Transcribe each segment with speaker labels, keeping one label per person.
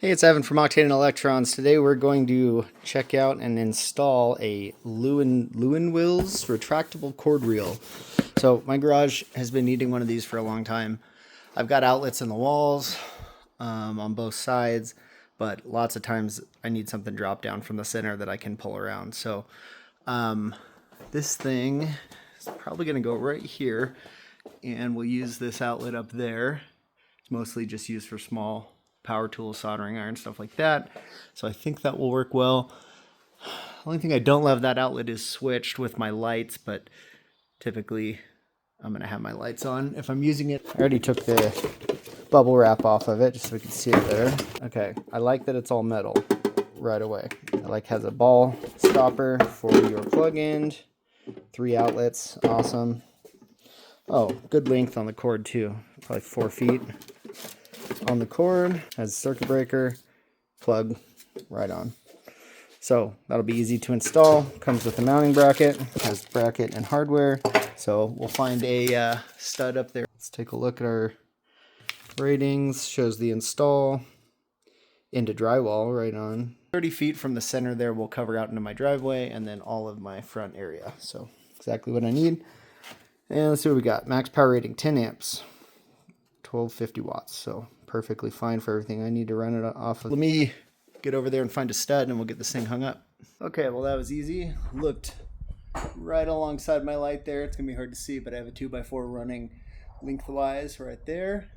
Speaker 1: Hey, it's Evan from Octane and Electrons. Today we're going to check out and install a DEWENWILS retractable cord reel. So my garage has been needing one of these for a long time. I've got outlets in the walls on both sides, but lots of times I need something drop down from the center that I can pull around. So this thing is probably going to go right here, and we'll use this outlet up there. It's mostly just used for small power tools, soldering iron, stuff like that. So I think that will work well. The only thing I don't love, that outlet is switched with my lights, but typically I'm going to have my lights on if I'm using it. I already took the bubble wrap off of it just so we can see it there. Okay, I like that it's all metal right away. I like has a ball stopper for your plug end, 3 outlets, awesome. Oh, good length on the cord too, probably 4 feet. On the cord, has a circuit breaker, plug right on. So that'll be easy to install. Comes with a mounting bracket, has bracket and hardware. So we'll find a stud up there. Let's take a look at our ratings. Shows the install into drywall right on. 30 feet from the center there will cover out into my driveway and then all of my front area. So exactly what I need. And let's see what we got. Max power rating 10 amps. 1250 watts, so perfectly fine for everything I need to run it off of. Let me get over there and find a stud and we'll get this thing hung up. Okay, well that was easy. Looked right alongside my light there. It's gonna be hard to see, but I have a 2x4 running lengthwise right there.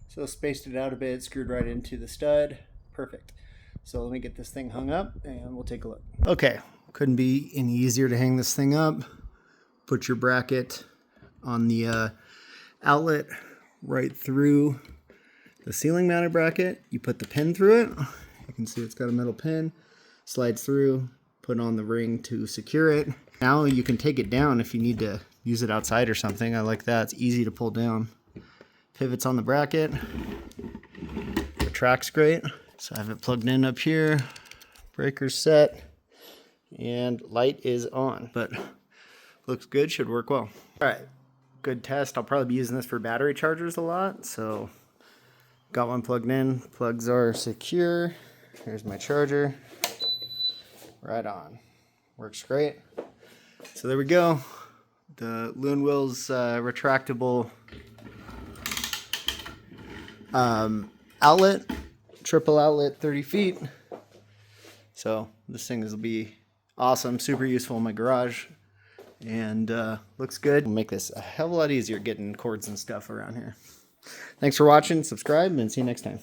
Speaker 1: So spaced it out a bit, screwed right into the stud. Perfect. So let me get this thing hung up and we'll take a look. Okay, couldn't be any easier to hang this thing up. Put your bracket on the outlet right through the ceiling mounted bracket. You put the pin through it. You can see it's got a metal pin. Slides through, put on the ring to secure it. Now you can take it down if you need to use it outside or something. I like that. It's easy to pull down. Pivots on the bracket. Retracts great. So I have it plugged in up here. Breaker's set. And light is on. But looks good. Should work well. All right. Good test. I'll probably be using this for battery chargers a lot. So got one plugged in. Plugs are secure. Here's my charger. Right on. Works great. So there we go. The DEWENWILS retractable outlet. Triple outlet, 30 feet. So this thing will be awesome. Super useful in my garage. And looks good. It'll make this a hell of a lot easier getting cords and stuff around here. Thanks for watching. Subscribe and see you next time.